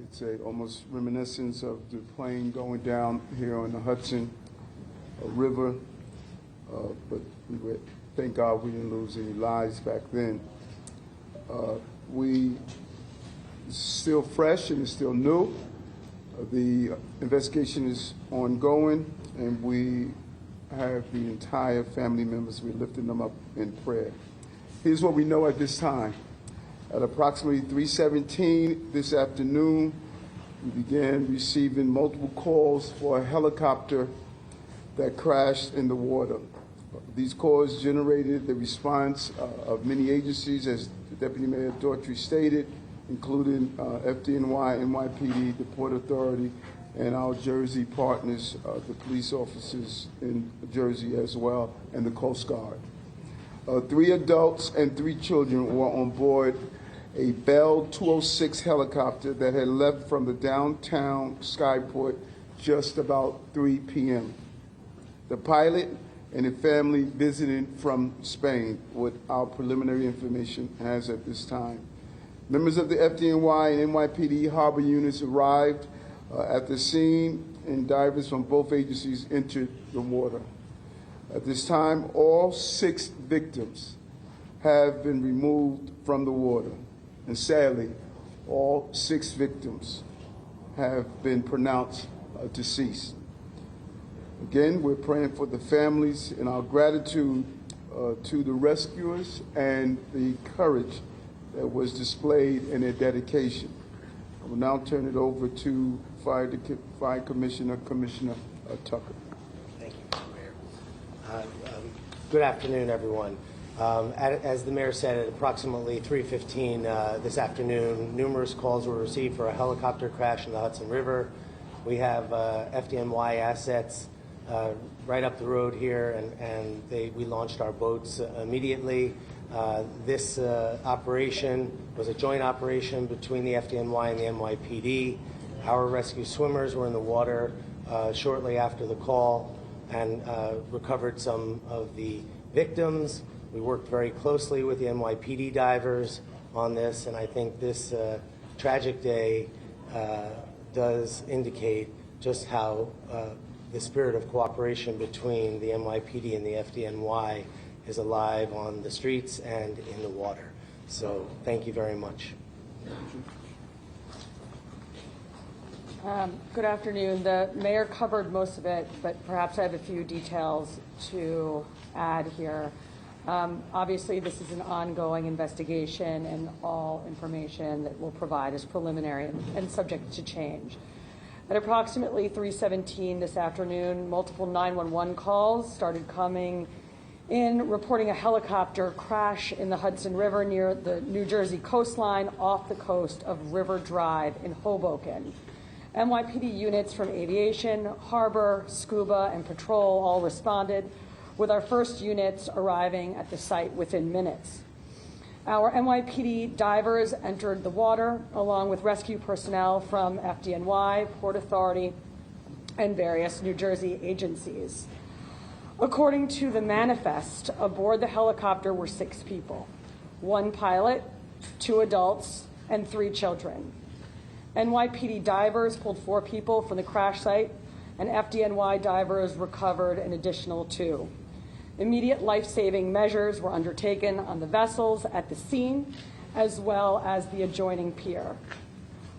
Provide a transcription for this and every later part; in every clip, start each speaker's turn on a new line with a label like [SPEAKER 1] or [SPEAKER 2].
[SPEAKER 1] It's almost reminiscence of the plane going down here on the Hudson River, but thank God we didn't lose any lives back then. We still fresh and it's still new. The investigation is ongoing, and we have the entire family members. We're lifting them up in prayer. Here's what we know at this time. At approximately 3:17 this afternoon, we began receiving multiple calls for a helicopter that crashed in the water. These calls generated the response of many agencies, as Deputy Mayor Daughtry stated, including FDNY, NYPD, the Port Authority, and our Jersey partners, the police officers in Jersey as well, and the Coast Guard. 3 adults and 3 children were on board a Bell 206 helicopter that had left from the downtown Skyport just about 3 p.m. The pilot and a family visiting from Spain, what our preliminary information has at this time. Members of the FDNY and NYPD harbor units arrived at the scene, and divers from both agencies entered the water. At this time, all 6 victims have been removed from the water. And sadly, all 6 victims have been pronounced deceased. Again, we're praying for the families and our gratitude to the rescuers and the courage that was displayed in their dedication. I will now turn it over to Fire Commissioner Tucker.
[SPEAKER 2] Thank you, Mr. Mayor. Good afternoon, everyone. As the mayor said, at approximately 3:15 this afternoon, numerous calls were received for a helicopter crash in the Hudson River. We have FDNY assets right up the road here, and we launched our boats immediately. This operation was a joint operation between the FDNY and the NYPD. Our rescue swimmers were in the water shortly after the call and recovered some of the victims. We worked very closely with the NYPD divers on this, and I think this tragic day does indicate just how the spirit of cooperation between the NYPD and the FDNY is alive on the streets and in the water. So thank you very much.
[SPEAKER 3] Good afternoon. The mayor covered most of it, but perhaps I have a few details to add here. Obviously, this is an ongoing investigation, and all information that we'll provide is preliminary and subject to change. At approximately 3:17 this afternoon, multiple 911 calls started coming in reporting a helicopter crash in the Hudson River near the New Jersey coastline off the coast of River Drive in Hoboken. NYPD units from aviation, harbor, scuba, and patrol all responded, with our first units arriving at the site within minutes. Our NYPD divers entered the water along with rescue personnel from FDNY, Port Authority, and various New Jersey agencies. According to the manifest, aboard the helicopter were 6 people, 1 pilot, 2 adults, and 3 children. NYPD divers pulled 4 people from the crash site, and FDNY divers recovered an additional 2. Immediate life-saving measures were undertaken on the vessels at the scene, as well as the adjoining pier.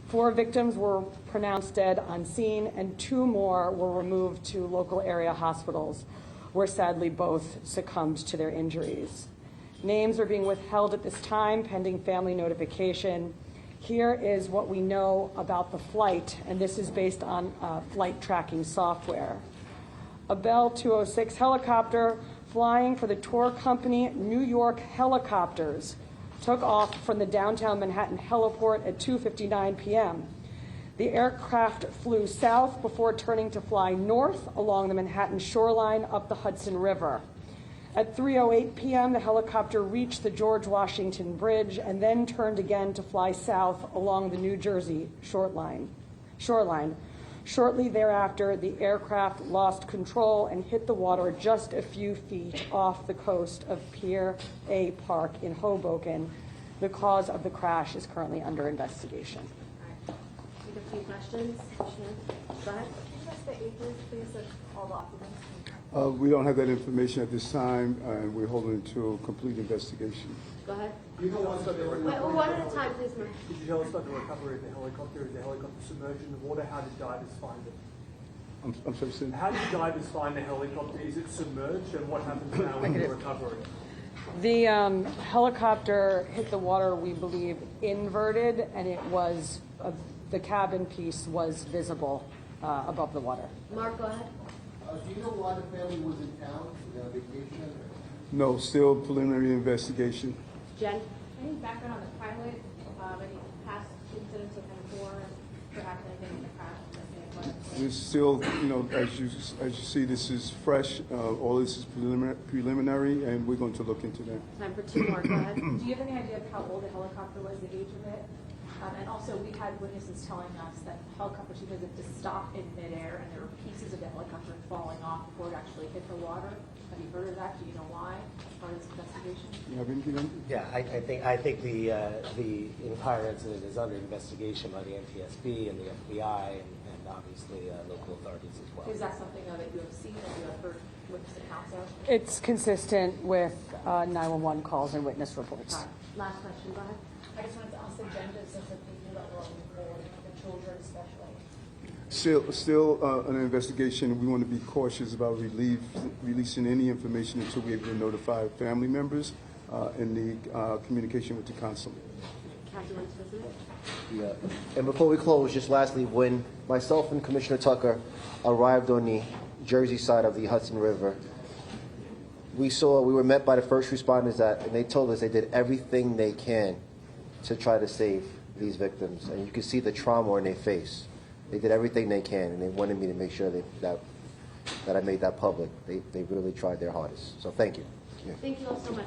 [SPEAKER 3] 4 victims were pronounced dead on scene, and 2 more were removed to local area hospitals, where sadly both succumbed to their injuries. Names are being withheld at this time, pending family notification. Here is what we know about the flight, and this is based on flight tracking software. A Bell 206 helicopter flying for the tour company New York Helicopters took off from the downtown Manhattan heliport at 2:59 p.m. The aircraft flew south before turning to fly north along the Manhattan shoreline up the Hudson River. At 3:08 p.m., the helicopter reached the George Washington Bridge and then turned again to fly south along the New Jersey shoreline. Shortly thereafter, the aircraft lost control and hit the water just a few feet off the coast of Pier A Park in Hoboken. The cause of the crash is currently under investigation.
[SPEAKER 4] take a few questions. Shannon, go ahead.
[SPEAKER 5] Can you list the ages, please, of all the occupants?
[SPEAKER 1] We don't have that information at this time, and we're holding to a complete investigation.
[SPEAKER 4] Go ahead.
[SPEAKER 6] You know what's about the
[SPEAKER 4] Wait,
[SPEAKER 6] recovery?
[SPEAKER 4] one at a time, please, Mark.
[SPEAKER 6] Could you tell us about the recovery of the helicopter? Is the helicopter submerged in the water? How did divers find it?
[SPEAKER 1] I'm sorry, Sid?
[SPEAKER 6] How did divers find the helicopter? Is it submerged? And what happens now with the recovery?
[SPEAKER 3] The helicopter hit the water, we believe, inverted, and it was, the cabin piece was visible above the water.
[SPEAKER 4] Mark, go ahead.
[SPEAKER 7] Do you know why the family was in town for their vacation?
[SPEAKER 1] No, still preliminary investigation.
[SPEAKER 4] Jen?
[SPEAKER 5] Any background on the pilot, any past incidents with him before, perhaps anything in the past?
[SPEAKER 1] It's still, as you see, this is fresh. All this is preliminary, and we're going to look into that.
[SPEAKER 4] Time for two more. Go ahead.
[SPEAKER 5] Do you have any idea of how old the helicopter was, the age of it? And also, we had witnesses telling us that helicopters because it to stop in midair, and there were pieces of the helicopter falling off before it actually hit the water. Have you heard of that? Do you know why? As part of this investigation?
[SPEAKER 1] You have anything on?
[SPEAKER 2] Yeah, I think the entire incident is under investigation by the NTSB and the FBI and obviously local authorities as well.
[SPEAKER 5] Is that something that you have seen, that you have heard witness accounts of?
[SPEAKER 3] It's consistent with 911 calls and witness reports.
[SPEAKER 4] All right. Last question. Go ahead.
[SPEAKER 5] I just wanted to ask the genders of the people that were on board, the children especially.
[SPEAKER 1] Still an investigation. We want to be cautious about releasing any information until we're able to notify family members in the communication with the consul.
[SPEAKER 4] Kathy wants to visit.
[SPEAKER 7] Yeah. And before we close, just lastly, when myself and Commissioner Tucker arrived on the Jersey side of the Hudson River, we were met by the first responders and they told us they did everything they can to try to save these victims. And you can see the trauma in their face. They did everything they can, and they wanted me to make sure that I made that public. They really tried their hardest. So thank you.
[SPEAKER 4] Thank you all so much.